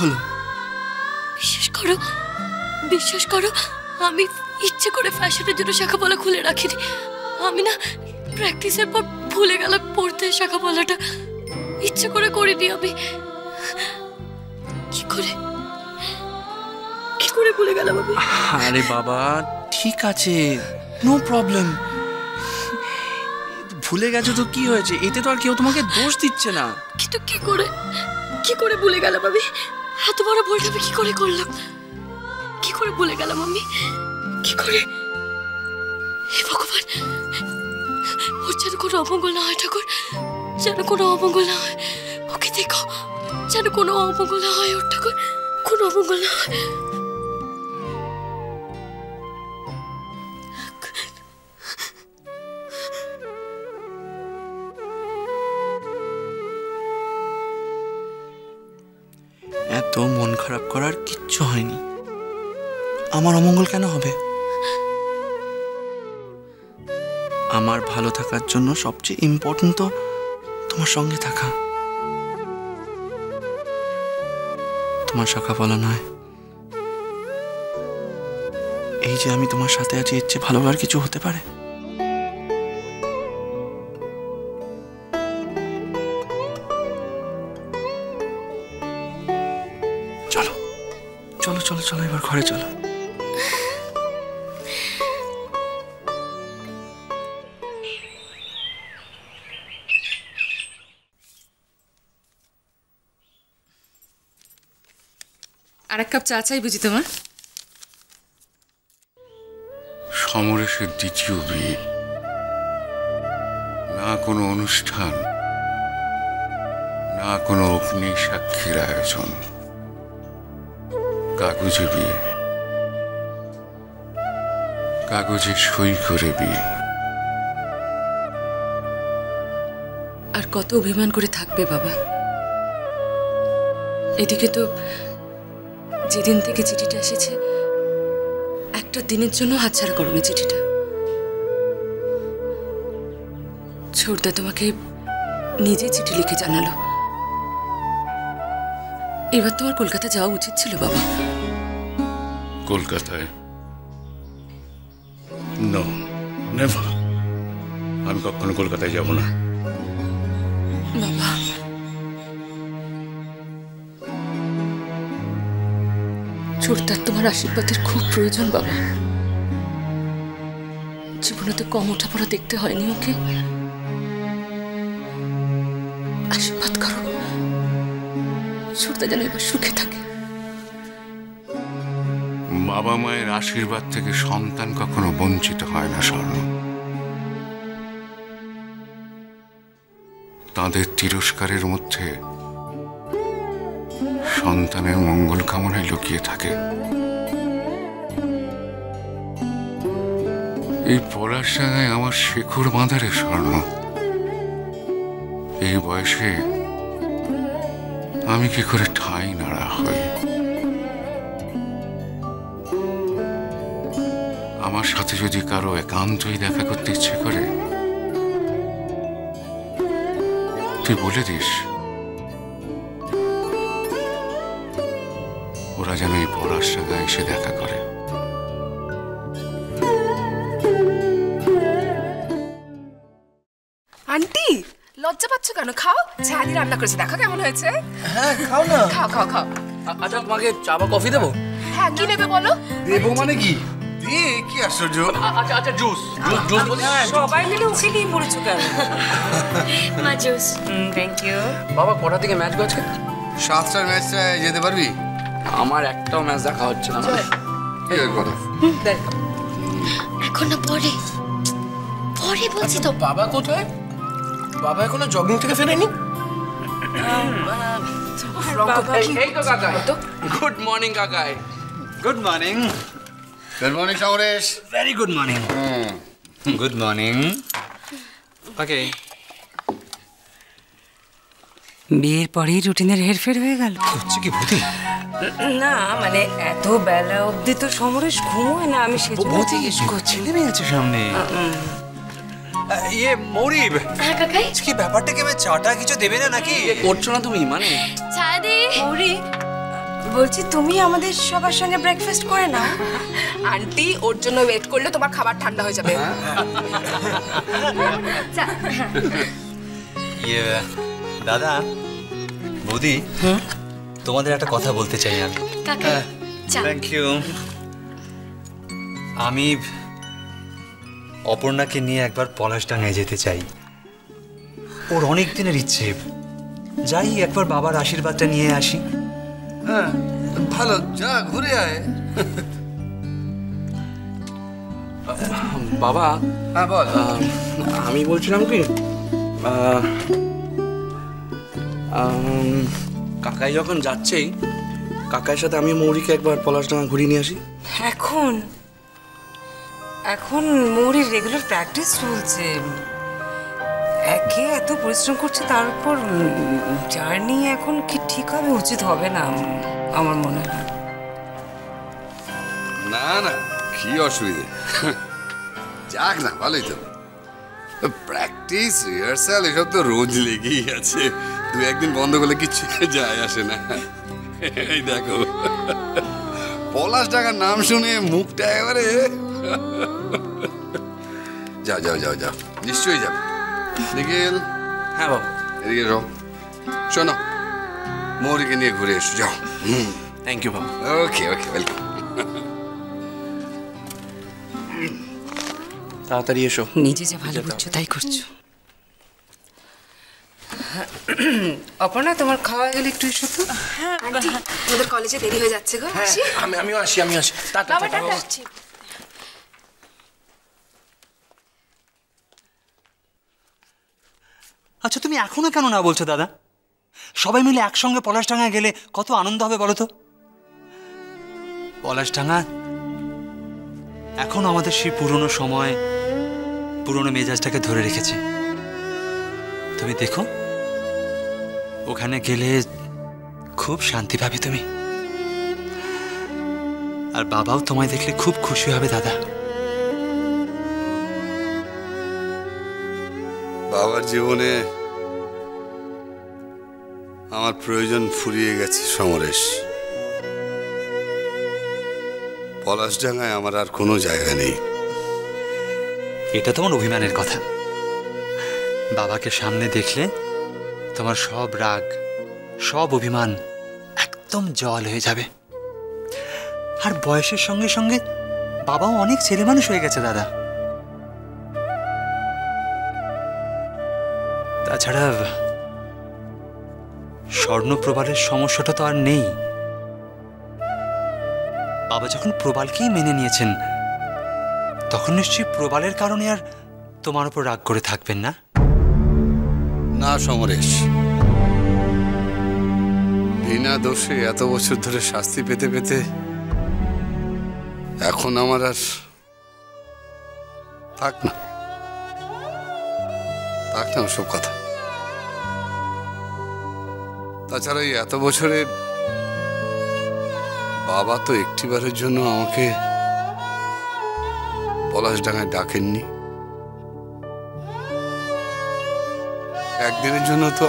হলো? বিশ্বাস করো আমি ইচ্ছে করে ফ্যাশনের জন্য শাখাপলা খুলে রাখিনি। আমি না প্র্যাকটিসের পর ভুলে গেলাম পড়তে শাখাপলাটা। ইচ্ছে করে করিনি আমি। কি করে ভুলে গেলাম আমি? আরে বাবা ঠিক আছে, নো প্রবলেম। ভুলে গেছো তো কি হয়েছে, এতে তো আর কেউ তোমাকে দোষ দিচ্ছে না। কিন্তু কি করে ভুলে গেলাম আমি? এত বড় ভুলটা আমি কি করে করলাম? কি করে ভুলে গেলাম আমি? কি করে? হে ভগবান, ওর যেন কোনো অমঙ্গল না হয় ঠাকুর, যেন কোনো অমঙ্গল না হয়। ওকে দেখো, যেন কোনো অমঙ্গল না হয় ওর ঠাকুর, কোনো অমঙ্গল না হয়। এত মন খারাপ করার কিচ্ছু হয়নি। আমার অমঙ্গল কেন হবে? আমার ভালো থাকার জন্য সবচেয়ে ইম্পর্টেন্ট তো তোমার সঙ্গে থাকা, তোমার শাখাপলা নয়। এই যে আমি তোমার সাথে আছি, এর চেয়ে ভালো আর কিছু হতে পারে? চলো চলো চলো চলো, এবার ঘরে চলো। আর এক কাপ চা চাই বুঝি তোমার? সমরেশের দ্বিতীয় বিয়ে, না কোনো অনুষ্ঠান, না কোনো অগ্নি সাক্ষীর আয়োজন, কাগজে বিয়ে, কাগজে সই করে বিয়ে। আর কত অভিমান করে থাকবে বাবা? এদিকে তো যেদিন থেকে চিঠিটা এসেছে একটা দিনের জন্য হাতছাড়া করো না চিঠিটা। ছোটদা তোমাকে নিজে চিঠি লিখে জানালো। এবার তোমার কলকাতা যাওয়া উচিত ছিল বাবা। কলকাতায়? No, never. আমি কখনো কলকাতায় যাব না। বাবা ছোটদার তোমার আশীর্বাদের খুব প্রয়োজন বাবা। জীবনে তো কম ওঠাপড়া দেখতে হয়নি ওকে। আশীর্বাদ করো ছোটদা যেন এবার সুখে থাকে। বাবা মায়ের আশীর্বাদ থেকে সন্তান কখনো বঞ্চিত হয় না স্বর্ণ। তাদের তিরস্কারের মধ্যে সন্তানের মঙ্গল কামনায় লুকিয়ে থাকে। এই পড়ার জায়গায় আমার শেকড় বাঁধারে স্বর্ণ। এই বয়সে আমি কি করে ঠাঁই নাড়া হই? আমার সাথে যদি কারো একান্তই দেখা করতে ইচ্ছে করে, তুই বলে দিস ওরা যেন এই পড়ার জায়গায় এসে দেখা করে। আন্টি লজ্জা পাচ্ছ কেন? খাও, ছাদি রান্না করেছে, দেখো কেমন হয়েছে। হ্যাঁ খাও না। খাও খাও খাও। আচ্ছা তোমাকে চা বা কফি দেবো? হ্যাঁ কি নেবে বলো? দেবো মানে কি? দিয়ে কি আশ্চর্য। আচ্ছা আচ্ছা জুস জুস বলি। সবাই মিলে ওকে নিয়ে পড়েছো কেন? মা জুস। Thank you. বাবা কটা থেকে ম্যাচ গেছে? 7টার ম্যাচে যেতে পারবি? আমার একটাও ম্যাচ দেখা হচ্ছে না। কি করো? এখন না পরে বলছি তো। বাবা কোথায়? বাবা এখনো জগিং থেকে ফেরেনি? এই তো কাকাই। গুড মর্নিং কাকাই। Good morning. Good morning Samaresh. Very good morning. Good morning. Okay. বিয়ের পরেই রুটিনের হেরফের হয়ে গেল। হচ্ছে কি ভূতি? না মানে এত বেলা অবধি তো সমরেশ ঘুমোয় না, আমি সেজন্য জিজ্ঞেস করছি। ছেলে মেয়ে আছে সামনে। ইয়ে মৌরিব। হ্যাঁ কাকাই। কি ব্যাপারটা কি? চাটা কিছু দেবে না নাকি? করছো না তুমি মানে? চা দে। মৌরি বলছি তুমি আমাদের সবার সঙ্গে ব্রেকফাস্ট করে নাও। আন্টি ওর জন্য ওয়েট করলে তোমার খাবার ঠান্ডা হয়ে যাবে। ইয়ে দাদা বৌদি, তোমাদের একটা কথা বলতে চাই আমি। কাকা চা। Thank you. আমি অপর্ণাকে নিয়ে একবার পলাশডাঙ্গায় যেতে চাই। ওর অনেক দিনের ইচ্ছে। যাই একবার বাবার আশীর্বাদটা নিয়ে আসি। হ্যাঁ ভালো, যা ঘুরে আয়। বাবা, হ্যাঁ বল। আমি বলছিলাম কি কাকাই যখন যাচ্ছেই, কাকাইয়ের সাথে আমি মৌরিকে একবার পলাশডাঙ্গা ঘুরিয়ে নিয়ে আসি। এখন এখন মৌরির রেগুলার প্র্যাকটিস চলছে। একে এত পরিশ্রম করছে, তার উপর জার্নি এখন কি ঠিক হবে? উচিত হবে না আমার মনে হয়। না না, কি অসুবিধে, যাক না, ভালোই তো। প্র্যাকটিস রিহার্সাল এসব তো রোজ লেগেই আছে, দু একদিন বন্ধ করলে কিচ্ছু যায় আসে না। এই দেখো, পলাশডাঙ্গার নাম শুনে মুখটা একেবারে। যাও যাও যাও যাও, নিশ্চয়ই যাবে। নিখিল, হ্যাঁ বাবা। এদিকে এসো। শোনো, মৌরিকে নিয়ে ঘুরে এসো, যাও। থ্যাংক ইউ বাবা। ওকে ওকে, ওয়েলকাম। তাড়াতাড়ি এসো। নিজে যে ভালো করছো তাই করছো। অপর্ণা, তোমার খাওয়া গেলে একটু এসো তো। আন্টি ওদের কলেজে দেরি হয়ে যাচ্ছে গো। আসি। আমিও আসি। টাটা বাবা টাটা টাটা। বাবা। আচ্ছা তুমি এখনো কেন না বলছো দাদা? সবাই মিলে একসঙ্গে পলাশডাঙ্গায় গেলে কত আনন্দ হবে বলো তো। পলাশডাঙ্গা এখন আমাদের সেই পুরনো সময়, পুরনো মেজাজটাকে ধরে রেখেছে। তুমি দেখো, ওখানে গেলে খুব শান্তি পাবে তুমি। আর বাবাও তোমায় দেখলে খুব খুশি হবে দাদা। বাবার জীবনে আমার প্রয়োজন ফুরিয়ে গেছে সমরেশ। পলাশডাঙ্গায় আমার আর কোনো জায়গা নেই। এটা তোমার অভিমানের কথা। বাবাকে সামনে দেখলে তোমার সব রাগ, সব অভিমান একদম জল হয়ে যাবে। আর বয়সের সঙ্গে সঙ্গে বাবাও অনেক ছেলে মানুষ হয়ে গেছে দাদা। তাছাড়া স্বর্ণপ্রবালের সমস্যাটা তো আর নেই। বাবা যখন প্রবালকেই মেনে নিয়েছেন, তখন নিশ্চয়ই প্রবালের কারণে আর তোমার উপর রাগ করে থাকবেন না। না সমরেশ, বিনা দোষে এত বছর ধরে শাস্তি পেতে পেতে এখন আমার আর থাক না ওসব কথা। তাছাড়া এই এত বছরে বাবা তো একটিবারের জন্য আমাকে পলাশডাঙ্গায় ডাকেননি। একদিনের জন্য তো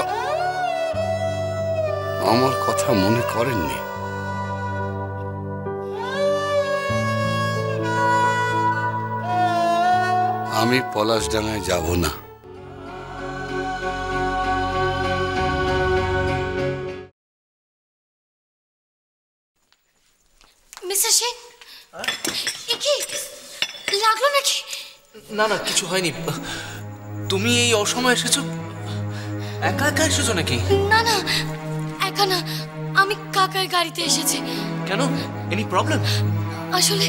আমার কথা মনে করেননি। আমি পলাশডাঙ্গায় যাব না। মিস্টার সেন, কি লাগলো নাকি? না না, কিছু হয়নি। তুমি এই অসময়ে এসেছো? একা একা এসেছো নাকি? না না, একা না, আমি কাকার গাড়িতে এসেছি। কেন? Any problem? আসলে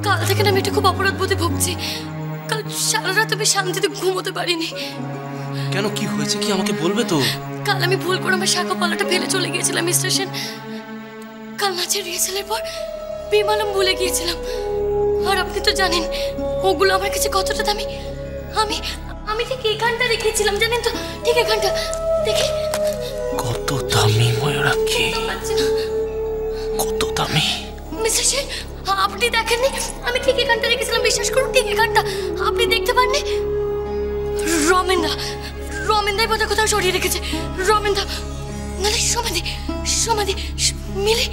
কাল থেকে না আমি একটু খুব অপরাধ বোধে ভুগছি। কাল সারা রাত আমি শান্তিতে ঘুমোতে পারিনি। কেন, কি হয়েছে কি আমাকে বলবে তো? কাল আমি ভুল করে আমার শাখা পালাটা ফেলে চলে গিয়েছিলাম মিস্টার সেন। কাল নাচের রিহার্সালের পর বিমালম ভুলে গিয়েছিলাম। আর আপনি তো জানেন ওগুলো আমার কাছে কতটা দামি। আমি আমি ঠিক এখানটা রেখেছিলাম, জানেন তো, ঠিক এখানটা। দেখি কত দামি ময়ূরাক্ষী, পাচ্ছি না। কত দামি। মিস্টার সেন, আপনি দেখেননি? আমি ঠিক এখানটা রেখেছিলাম, বিশ্বাস করুন, ঠিক এখানটা। আপনি দেখতে পাননি? রমেনদাই বোধহয় কোথাও সরিয়ে রেখেছে। রমেনদা, নাহলে সমাধি। মিলি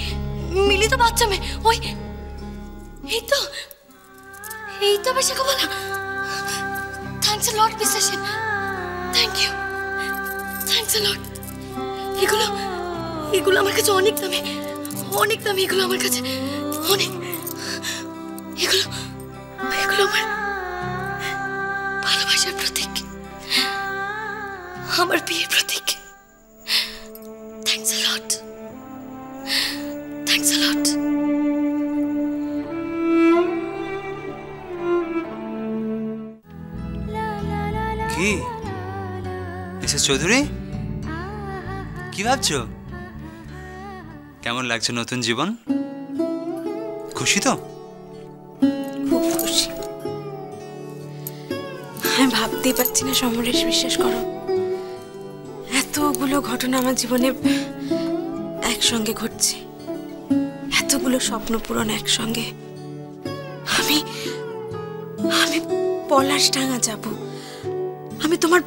মিলি তো বাচ্চা মেয়ে, ওই এই তো বেশি বলা। Thanks a lot mister Sen, thank you, thanks a lot. এগুলো আমার কাছে অনেক দামি, অনেক দামি এগুলো আমার কাছে, অনেক। এগুলো আমার ভালোবাসার প্রতীক, আমার বিয়ের প্রতীক। Thanks a lot, thanks a লট। কি মিসেস চৌধুরী, কি ভাবছো? কেমন লাগছে নতুন জীবন? খুশি তো? খুব খুশি। আমি ভাবতেই পারছি না সমরেশ, বিশ্বাস করো, এতগুলো ঘটনা আমার জীবনে একসঙ্গে ঘটছে, এতগুলো স্বপ্ন পূরণ একসঙ্গে। আমি পলাশডাঙ্গা যাব, আমি তোমার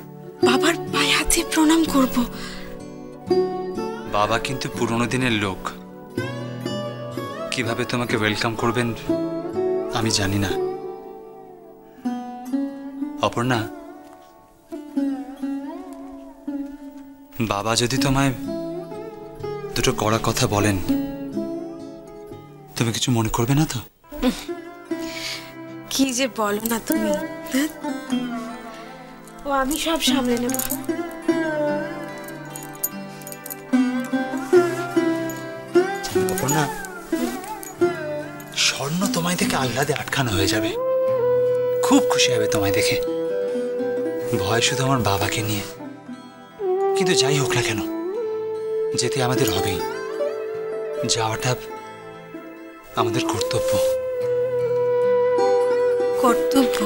বাবার পায়ে হাতে প্রণাম করব। বাবা কিন্তু পুরোনো দিনের লোক, কিভাবে তোমাকে ওয়েলকাম করবেন আমি জানি না। অপর্ণা, বাবা যদি তোমায় দুটো কড়া কথা বলেন, তুমি কিছু মনে করবে না তো? কি যে বলো না তুমি, ও আমি সব সামলে নেব। অপর্ণা, স্বর্ণ তোমায় দেখে আহ্লাদে আটখানা হয়ে যাবে, খুব খুশি হবে তোমায় দেখে। ভয় শুধু আমার বাবাকে নিয়ে, কিন্তু যাই হোক না কেন যেতে আমাদের হবেই, যাওয়াটা আমাদের কর্তব্য। কর্তব্য?